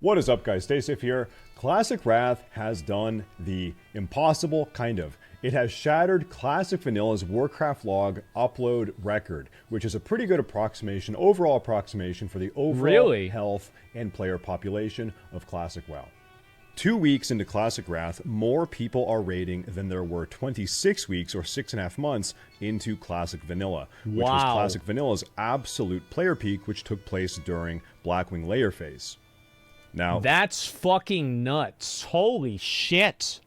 What is up, guys? Stay safe here. Classic Wrath has done the impossible, kind of. It has shattered Classic Vanilla's Warcraft log upload record, which is a pretty good approximation, overall approximation for the overall health and player population of Classic WoW. 2 weeks into Classic Wrath, more people are raiding than there were 26 weeks or 6.5 months into Classic Vanilla, which was Classic Vanilla's absolute player peak, which took place during Blackwing Layer phase. Now, that's fucking nuts. Holy shit.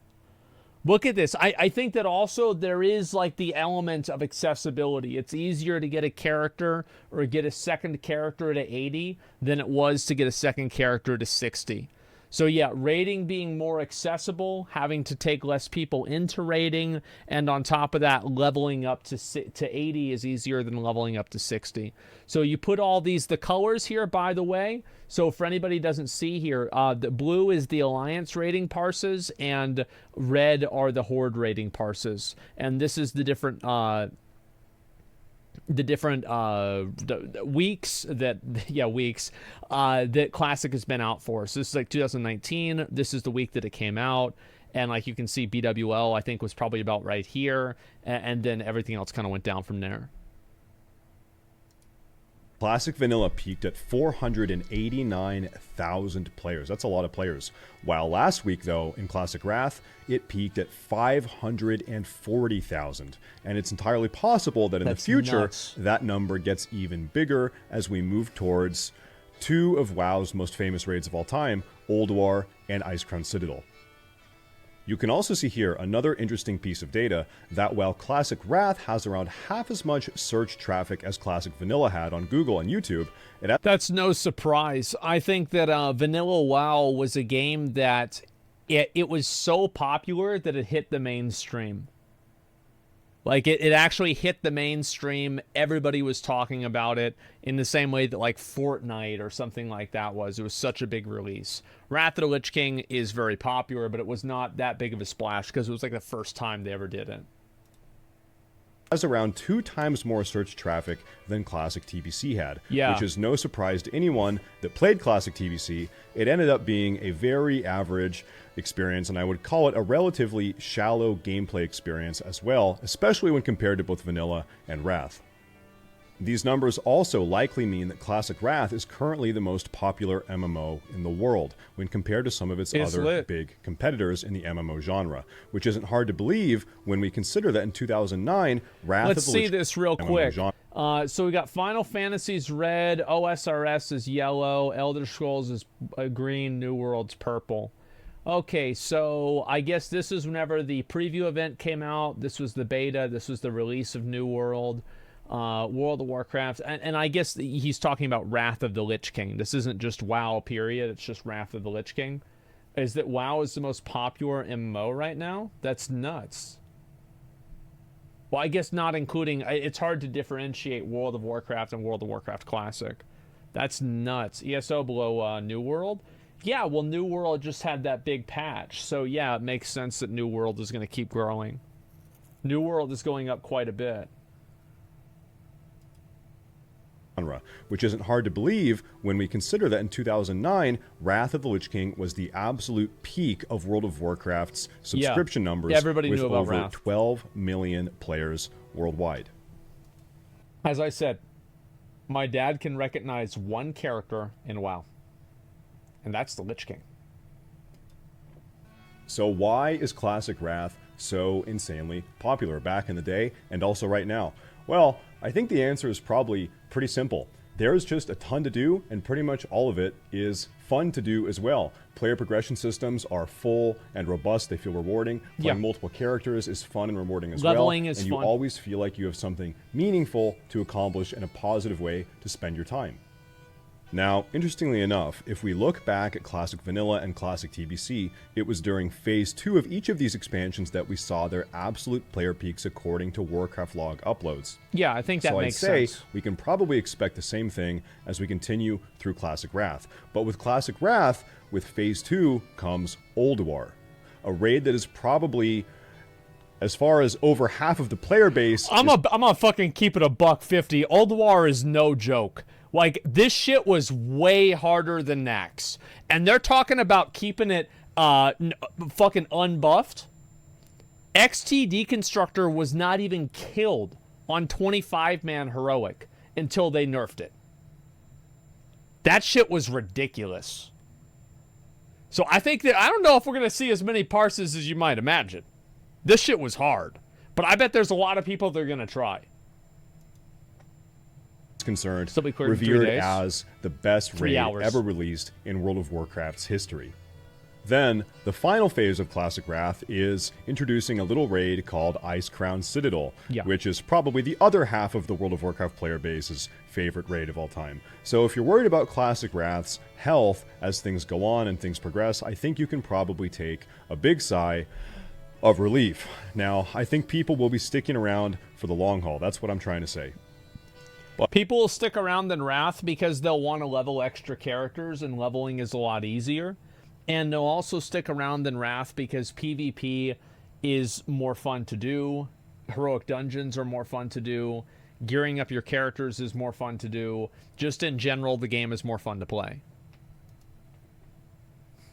Look at this. I think that also there is like the element of accessibility. It's easier to get a character or get a second character to 80 than it was to get a second character to 60. So yeah, raiding being more accessible, having to take less people into raiding, and on top of that, leveling up to 80 is easier than leveling up to 60. So you put all these, the colors here, by the way, so for anybody who doesn't see here, the blue is the Alliance rating parses, and red are the Horde rating parses. And this is the different weeks that Classic has been out for. So this is like 2019. This is the week that it came out, and like you can see, BWL I think was probably about right here, and then everything else kind of went down from there. Classic Vanilla peaked at 489,000 players. That's a lot of players. While last week, though, in Classic Wrath, it peaked at 540,000. And it's entirely possible that in the future, that number gets even bigger as we move towards two of WoW's most famous raids of all time, Ulduar and Icecrown Citadel. You can also see here another interesting piece of data that while Classic Wrath has around half as much search traffic as Classic Vanilla had on Google and YouTube, that's no surprise. I think that Vanilla WoW was a game that it was so popular that it hit the mainstream. Like, it actually hit the mainstream. Everybody was talking about it in the same way that, like, Fortnite or something like that was. It was such a big release. Wrath of the Lich King is very popular, but it was not that big of a splash because it was, like, the first time they ever did it. Has around 2 times more search traffic than Classic TBC had, which is no surprise to anyone that played Classic TBC. It ended up being a very average experience, and I would call it a relatively shallow gameplay experience as well, especially when compared to both Vanilla and Wrath. These numbers also likely mean that Classic Wrath is currently the most popular MMO in the world when compared to some of its other big competitors in the MMO genre, which isn't hard to believe when we consider that in 2009, Wrath of the Lich King... Let's see this real quick. So we got Final Fantasy's red, OSRS is yellow, Elder Scrolls is green, New World's purple. Okay, so I guess this is whenever the preview event came out. This was the beta. This was the release of New World. World of Warcraft, and I guess he's talking about Wrath of the Lich King. This isn't just WoW, period. It's just Wrath of the Lich King. Is that WoW is the most popular MMO right now? That's nuts. Well, I guess not including... It's hard to differentiate World of Warcraft and World of Warcraft Classic. That's nuts. ESO below New World? Yeah, well, New World just had that big patch. So, yeah, it makes sense that New World is going to keep growing. New World is going up quite a bit. Which isn't hard to believe when we consider that in 2009, Wrath of the Lich King was the absolute peak of World of Warcraft's subscription numbers, everybody with knew about over Wrath. 12 million players worldwide. As I said, my dad can recognize one character in WoW, and that's the Lich King. So why is Classic Wrath so insanely popular back in the day and also right now? Well, I think the answer is probably pretty simple. There's just a ton to do, and pretty much all of it is fun to do as well. Player progression systems are full and robust. They feel rewarding. Playing multiple characters is fun and rewarding as Leveling is and fun. You always feel like you have something meaningful to accomplish and a positive way to spend your time. Now, interestingly enough, if we look back at Classic Vanilla and Classic TBC, it was during Phase 2 of each of these expansions that we saw their absolute player peaks according to Warcraft log uploads. Yeah, I think that makes sense. So I'd say we can probably expect the same thing as we continue through Classic Wrath. But with Classic Wrath, with Phase 2 comes Ulduar, a raid that is probably... As far as over half of the player base... I'm gonna fucking keep it $150. Ulduar is no joke. Like, this shit was way harder than Nax. And they're talking about keeping it fucking unbuffed. XT Deconstructor was not even killed on 25-man Heroic until they nerfed it. That shit was ridiculous. So I think that, I don't know if we're going to see as many parses as you might imagine. This shit was hard. But I bet there's a lot of people that are going to try. Concerned, revered as the best raid ever released in World of Warcraft's history. Then, the final phase of Classic Wrath is introducing a little raid called Icecrown Citadel, which is probably the other half of the World of Warcraft player base's favorite raid of all time. So if you're worried about Classic Wrath's health as things go on and things progress, I think you can probably take a big sigh of relief. Now, I think people will be sticking around for the long haul. That's what I'm trying to say. People will stick around in Wrath because they'll want to level extra characters, and leveling is a lot easier. And they'll also stick around in Wrath because PvP is more fun to do. Heroic dungeons are more fun to do. Gearing up your characters is more fun to do. Just in general, the game is more fun to play.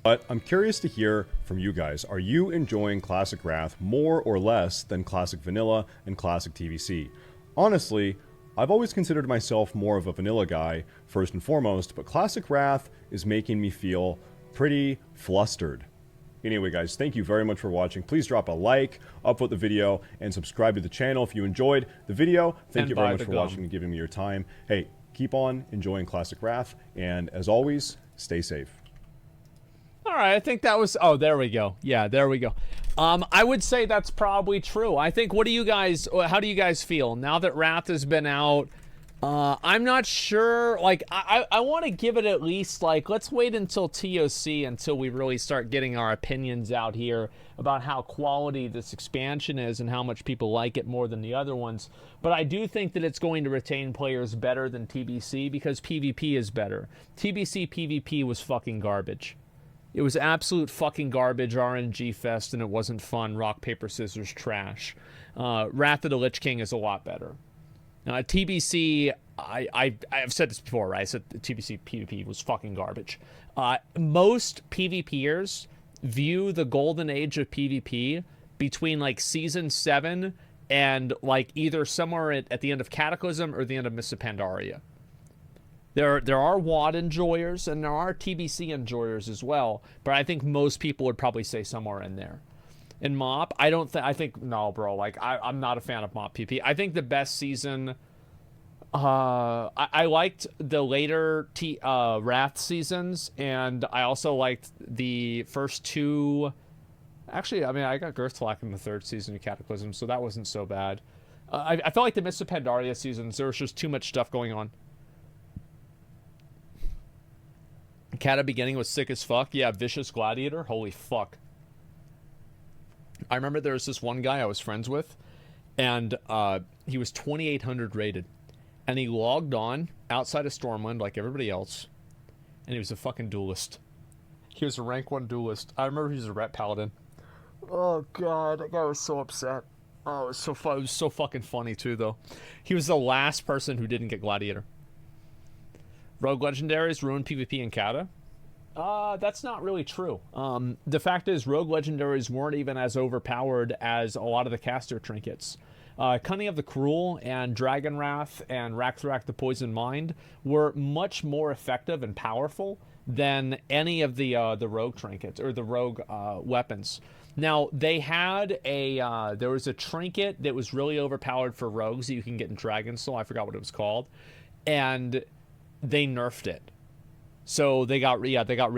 But I'm curious to hear from you guys. Are you enjoying Classic Wrath more or less than Classic Vanilla and Classic TBC? Honestly, I've always considered myself more of a vanilla guy, first and foremost, but Classic Wrath is making me feel pretty flustered. Anyway, guys, thank you very much for watching. Please drop a like, upvote the video, and subscribe to the channel if you enjoyed the video. Thank you very much for watching and giving me your time. Hey, keep on enjoying Classic Wrath, and as always, stay safe. All right, I think that was... Oh, there we go. Yeah, there we go. I would say that's probably true. I think, what do you guys... How do you guys feel? Now that Wrath has been out, I'm not sure. Like, I want to give it at least, like, let's wait until TOC until we really start getting our opinions out here about how quality this expansion is and how much people like it more than the other ones. But I do think that it's going to retain players better than TBC because PvP is better. TBC PvP was fucking garbage. It was absolute fucking garbage, RNG fest, and it wasn't fun. Rock, paper, scissors, trash. Wrath of the Lich King is a lot better. TBC, I've said this before, right? I said the TBC PvP was fucking garbage. Most PvPers view the golden age of PvP between, like, Season 7 and, like, either somewhere at the end of Cataclysm or the end of Mists of Pandaria. There are WoD enjoyers and there are TBC enjoyers as well, but I think most people would probably say somewhere in there. In MoP, no, bro, like, I'm not a fan of MoP PvP. I think the best season, I liked the later Wrath seasons, and I also liked the first two. Actually, I mean, I got Girthflack in the third season of Cataclysm, so that wasn't so bad. I felt like the Mists of Pandaria seasons, there was just too much stuff going on. Cata beginning was sick as fuck. Yeah, Vicious Gladiator. Holy fuck. I remember there was this one guy I was friends with, and he was 2,800 rated. And he logged on outside of Stormwind like everybody else, and he was a fucking duelist. He was a rank 1 duelist. I remember he was a Ret Paladin. Oh, God. That guy was so upset. Oh, it was so fun. It was so fucking funny, too, though. He was the last person who didn't get Gladiator. Rogue Legendaries ruined PvP in Cata? That's not really true. The fact is, Rogue Legendaries weren't even as overpowered as a lot of the caster trinkets. Cunning of the Cruel and Dragon Wrath and Rakthrak the Poisoned Mind were much more effective and powerful than any of the rogue trinkets or the rogue weapons. Now, they had there was a trinket that was really overpowered for rogues that you can get in Dragon Soul. I forgot what it was called. And they nerfed it. So they got rid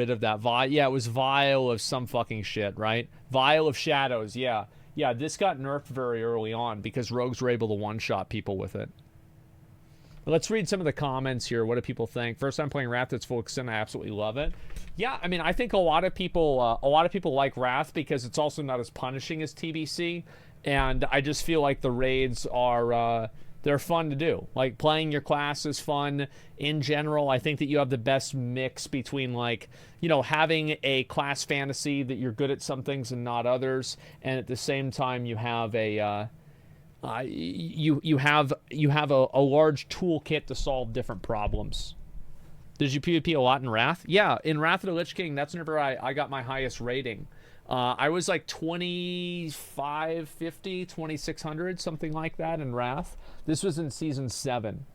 of that. It was Vial of some fucking shit, right? Vial of Shadows, yeah. Yeah, this got nerfed very early on because rogues were able to one-shot people with it. Let's read some of the comments here. What do people think? First time playing Wrath to its full extent, I absolutely love it. Yeah, I mean, I think a lot of people like Wrath because it's also not as punishing as TBC, and I just feel like the raids are they're fun to do. Like, playing your class is fun in general. I think that you have the best mix between, like, you know, having a class fantasy that you're good at some things and not others, and at the same time you have a you have a large toolkit to solve different problems. Did you PvP a lot in Wrath? Yeah, in Wrath of the Lich King, that's whenever I got my highest rating. I was like 2550, 2600, something like that in Wrath. This was in Season 7.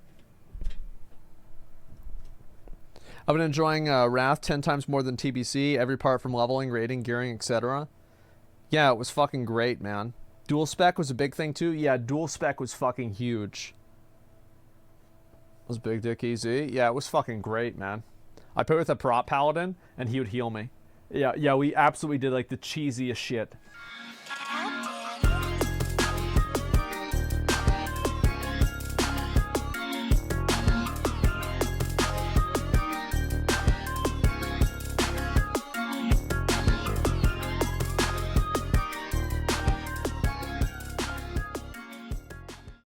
I've been enjoying Wrath 10 times more than TBC, every part from leveling, rating, gearing, etc. Yeah, it was fucking great, man. Dual spec was a big thing too. Yeah, dual spec was fucking huge. Was Big Dick easy? Yeah, it was fucking great, man. I played with a prop paladin, and he would heal me. Yeah, we absolutely did like the cheesiest shit.